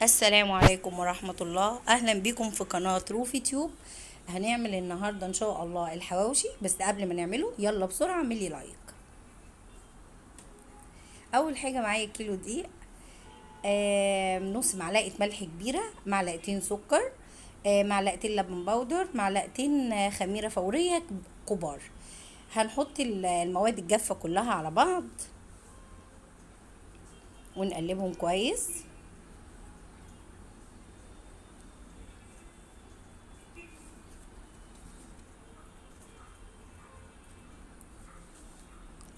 السلام عليكم ورحمة الله. أهلا بكم في قناة روفي تيوب. هنعمل النهاردة إن شاء الله الحواوشي، بس قبل ما نعمله يلا بسرعة اعملي لايك. أول حاجة معايا كيلو دقيق، نص معلقة ملح كبيرة، معلقتين سكر، معلقتين لبن بودر، معلقتين خميرة فورية كبار. هنحط المواد الجافة كلها على بعض ونقلبهم كويس.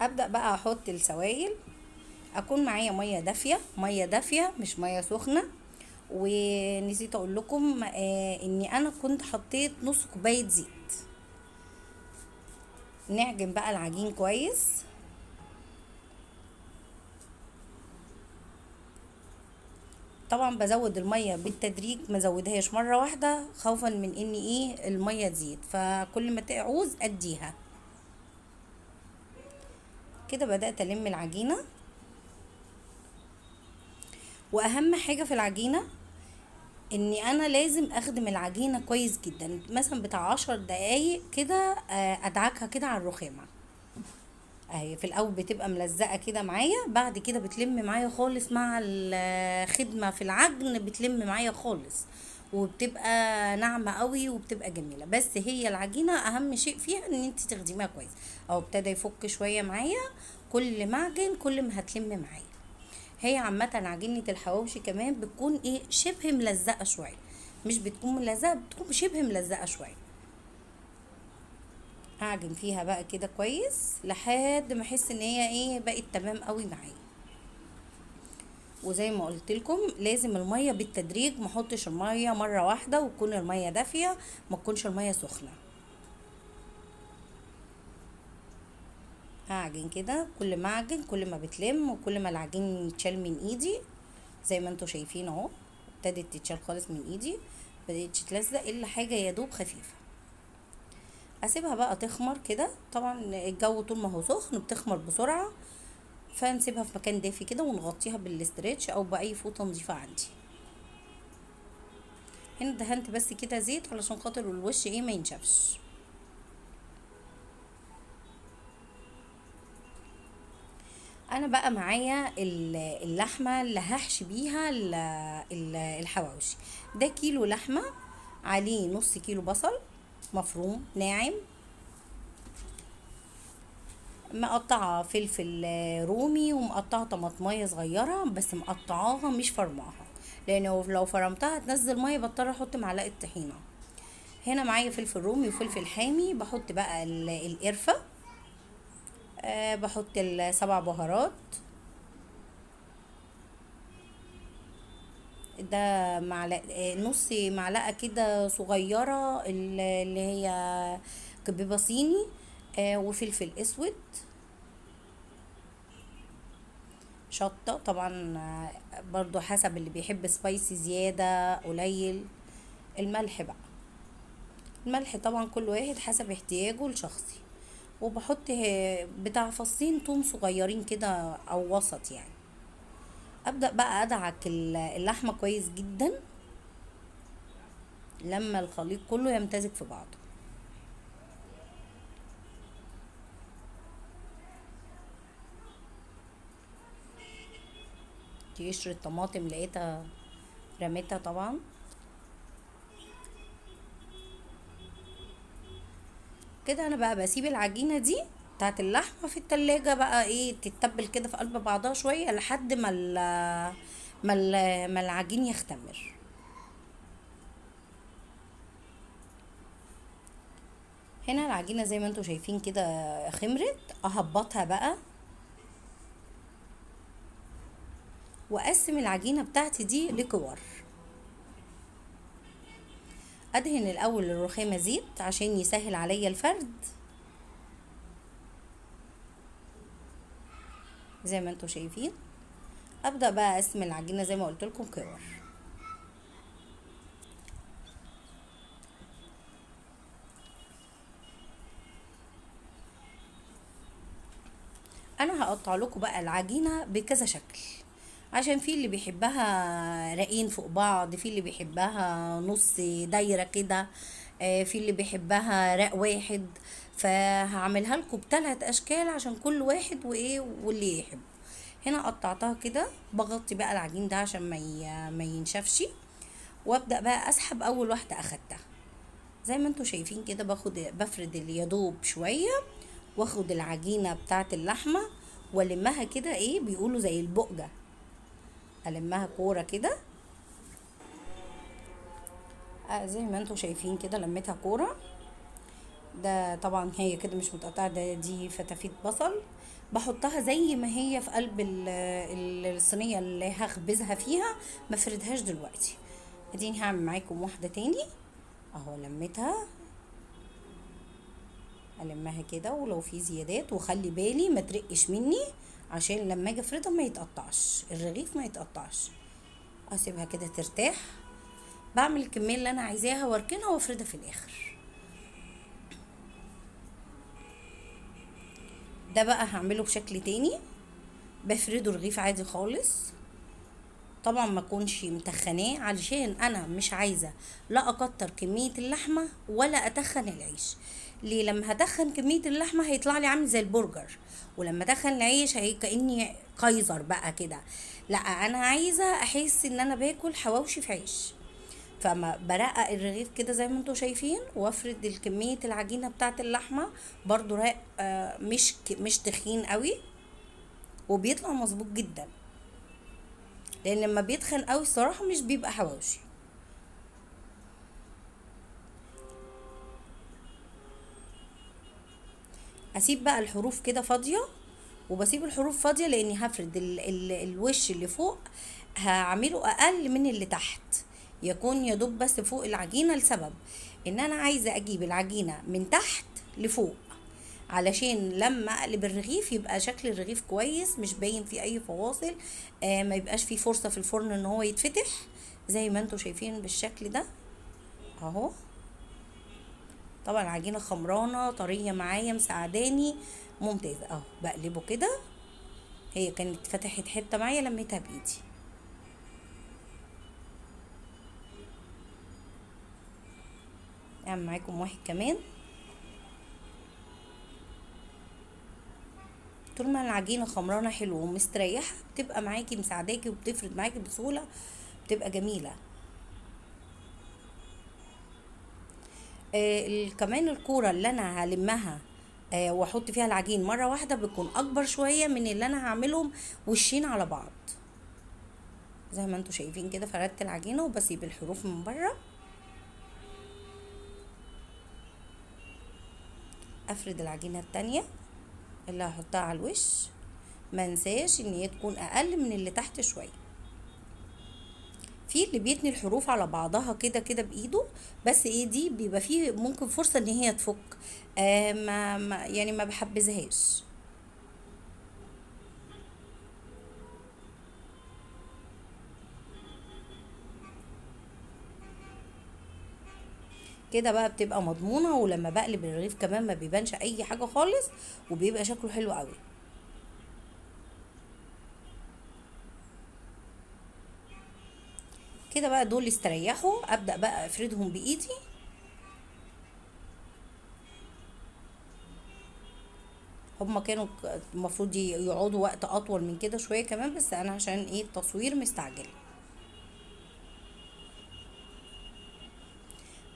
ابدا بقى احط السوائل. اكون معايا ميه دافيه، ميه دافيه مش ميه سخنه. ونسيت اقول لكم اني انا كنت حطيت نص كوبايه زيت. نعجن بقى العجين كويس. طبعا بزود الميه بالتدريج، ما زودهاش مره واحده خوفا من ان الميه تزيد، فكل ما تعوز اديها. كده بدات الم العجينه. واهم حاجه في العجينه اني انا لازم اخدم العجينه كويس جدا، مثلا بتاع 10 دقايق كده، ادعكها كده على الرخامه. اهي في الاول بتبقى ملزقه كده معايا، بعد كده بتلم معايا خالص مع الخدمه في العجن، بتلم معايا خالص وبتبقى ناعمه قوي وبتبقى جميله. بس هي العجينه اهم شيء فيها ان انت تخدميها كويس. او ابتدى يفك شويه معايا، كل ما اعجن كل ما هتلم معايا. هي عامة عجينة الحواوشي كمان بتكون شبه ملزقة شوية، مش بتكون ملزقة، بتكون شبه ملزقة شوية. اعجن فيها بقى كده كويس لحد ما احس ان هي بقت تمام قوي معايا. وزي ما قلت لكم لازم المية بالتدريج، ما احطش المية مرة واحدة وتكون المية دافية، ما تكونش المية سخنة. اعجن كده، كل ما اعجن كل ما بتلم وكل ما العجين يتشال من ايدي. زي ما انتوا شايفين اهو، ابتدت تتشال خالص من ايدي، بدأت تتلزق الا حاجة يا دوب خفيفة. اسيبها بقى تخمر كده. طبعا الجو طول ما هو سخن بتخمر بسرعة، فنسيبها في مكان دافي كده ونغطيها بالاسترتش او باي فوطة نظيفة عندي. هنا دهنت بس كده زيت علشان خاطر الوش ما ينشفش. انا بقى معايا اللحمة اللي هحشي بيها الحواوشي. ده كيلو لحمة، عليه نص كيلو بصل مفروم ناعم، مقطعة فلفل رومي، ومقطعة طماطمية صغيرة بس مقطعاها مش فرماها، لان لو فرمتها هتنزل مية بضطر احط معلقة طحينة. هنا معايا فلفل رومي وفلفل حامي. بحط بقى القرفة، بحط السبع بهارات. ده نص معلقة كده صغيرة اللي هي كبيبة صيني، وفلفل اسود، شطة طبعا، برضو حسب اللي بيحب سبايسي زيادة قليل. الملح بقى، الملح طبعا كل واحد حسب احتياجه الشخصي. وبحط بتاع فصين توم صغيرين كده او وسط يعني. ابدأ بقى ادعك اللحمة كويس جدا لما الخليط كله يمتزج في بعضه. دي قشرة طماطم لقيتها رميتها طبعا. كده انا بقى بسيب العجينة دي بتاعت اللحمة في التلاجة بقى تتبل كده في قلب بعضها شوية لحد ما العجين يختمر. هنا العجينة زي ما انتوا شايفين كده خمرت. اهبطها بقى واقسم العجينة بتاعتي دي لكور. ادهن الاول الرخامة زيت عشان يسهل عليا الفرد، زي ما انتوا شايفين. ابدأ بقى اقسم العجينة زي ما قلت لكم كور. انا هقطع لكم بقى العجينة بكذا شكل. عشان في اللي بيحبها رقين فوق بعض، في اللي بيحبها نص دايرة كده، في اللي بيحبها رق واحد. فهعملها لكم بثلاث اشكال عشان كل واحد وايه واللي يحب. هنا قطعتها كده، بغطي بقى العجين ده عشان ما ينشفش، وابدا بقى اسحب اول واحده اخدتها. زي ما انتوا شايفين كده، بفرد اليدوب شويه، واخد العجينه بتاعه اللحمه والمها كده، ايه بيقولوا زي البقجه، المها كوره كده. زي ما انتوا شايفين كده لميتها كوره. ده طبعا هي كده مش متقطعه، دي فتافيت بصل. بحطها زي ما هي في قلب الصينيه اللي هخبزها فيها، ما فردهاش دلوقتي. اديني هعمل معاكم واحده تاني اهو. لميتها، المها كده، ولو في زيادات وخلي بالي ما ترقش مني عشان لما اجي افردها ما يتقطعش الرغيف، ما يتقطعش. اسيبها كده ترتاح. بعمل الكميه اللي انا عايزاها واركنها وافردها في الاخر. ده بقى هعمله بشكل تاني، بفرده رغيف عادي خالص. طبعا ما اكونش متخناه علشان انا مش عايزه لا اكتر كميه اللحمه ولا اتخن العيش. ليه؟ لما هتخن كميه اللحمه هيطلع لي عامل زي البرجر، ولما اتخن العيش هي كاني قيصر بقى كده. لا، انا عايزه احس ان انا باكل حواوشي في عيش. فما برقق الرغيف كده زي ما انتوا شايفين، وافرد الكميه العجينه بتاعه اللحمه برضو رق، مش تخين قوي، وبيطلع مظبوط جدا. لان لما بيتخن قوي الصراحه مش بيبقى حواوشي. اسيب بقى الحروف كده فاضيه، وبسيب الحروف فاضيه لاني هفرد الوش اللي فوق هعمله اقل من اللي تحت، يكون يدوب بس فوق العجينه، لسبب ان انا عايزه اجيب العجينه من تحت لفوق، علشان لما اقلب الرغيف يبقى شكل الرغيف كويس، مش باين فيه اي فواصل، ما يبقاش فيه فرصه في الفرن ان هو يتفتح. زي ما انتوا شايفين بالشكل ده اهو. طبعا العجينه خمرانه طريه معايا مساعداني ممتازه اهو. بقلبه كده، هي كانت فتحت حته معايا لميتها بايدي. اعمل معاكم واحد كمان. طول ما العجينه خمرانه حلو ومستريحه بتبقى معاكي مساعداكي وبتفرد معاكي بسهوله، بتبقى جميله. كمان الكوره اللي انا هلمها واحط فيها العجين مره واحده بتكون اكبر شويه من اللي انا هعملهم وشين على بعض. زي ما انتوا شايفين كده، فردت العجينه وبسيب الحروف من بره. افرد العجينه التانية اللي هحطها على الوش، ما انساش ان هي تكون اقل من اللي تحت شويه. في اللي بيتني الحروف على بعضها كده كده بايده، بس ايه دي بيبقى فيه ممكن فرصه ان هي تفك، ما يعني ما بحبذهاش. كده بقى بتبقى مضمونه، ولما بقلب الرغيف كمان ما بيبانش اي حاجه خالص، وبيبقى شكله حلو قوي. كده بقى دول استريحوا، ابدا بقى افردهم بايدي. هما كانوا المفروض يقعدوا وقت اطول من كده شويه كمان، بس انا عشان ايه التصوير مستعجله.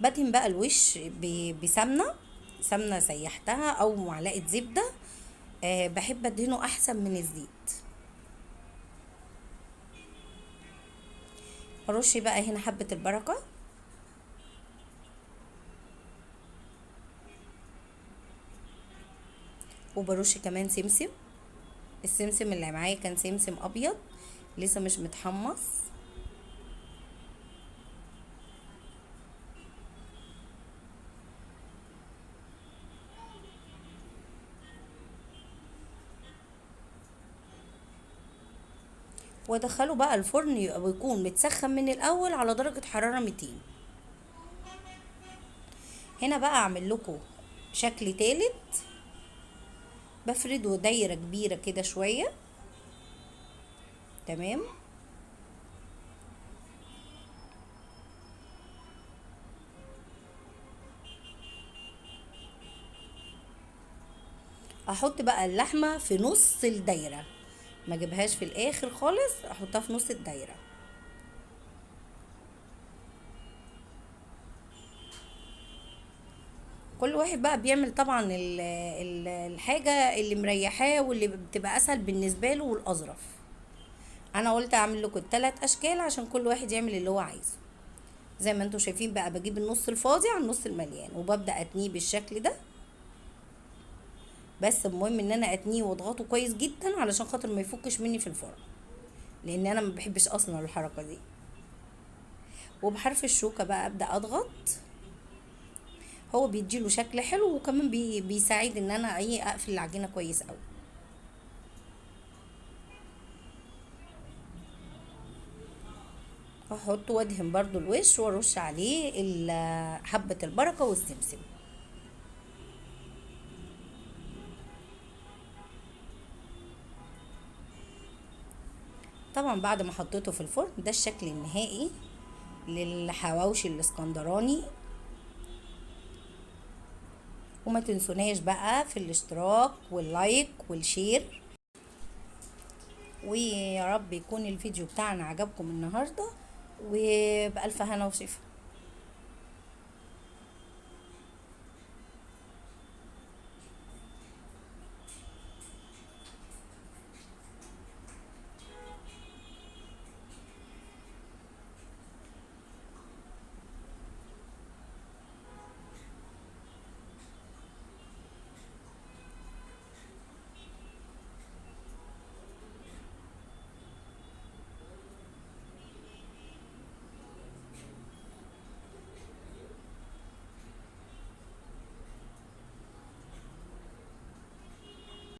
بدهن بقى الوش بسمنه، سمنه سيحتها او معلقه زبده. بحب ادهنه احسن من الزيت. ارش بقى هنا حبه البركه، وبرش كمان سمسم. السمسم اللي معايا كان سمسم ابيض لسه مش متحمص. وادخله بقى الفرن ويكون متسخن من الاول على درجة حرارة 200. هنا بقى اعمل لكم شكل تالت، بفرده دايرة كبيرة كده شوية. تمام. احط بقى اللحمه في نص الدايره، ما اجيبهاش في الاخر خالص، احطها في نص الدايره. كل واحد بقى بيعمل طبعا الحاجه اللي مريحاه واللي بتبقى اسهل بالنسبه له والاظرف. انا قلت اعمل لكم الثلاث اشكال عشان كل واحد يعمل اللي هو عايزه. زي ما انتم شايفين بقى، بجيب النص الفاضي على النص المليان وببدا اتنيه بالشكل ده. بس المهم ان انا اتنيه واضغطه كويس جدا علشان خاطر ما يفكش مني في الفرن، لان انا ما بحبش اصلا الحركه دي. وبحرف الشوكه بقى ابدا اضغط. هو بيديله شكل حلو، وكمان بيساعد ان انا اقفل العجينه كويس قوي. احط وادهن برضو الوش وارش عليه حبه البركه والسمسم. طبعا بعد ما حطيته في الفرن، ده الشكل النهائي للحواوشي الاسكندراني. وما تنسوناش بقى في الاشتراك واللايك والشير. ويا رب يكون الفيديو بتاعنا عجبكم النهارده، وبألف هنا وشفا.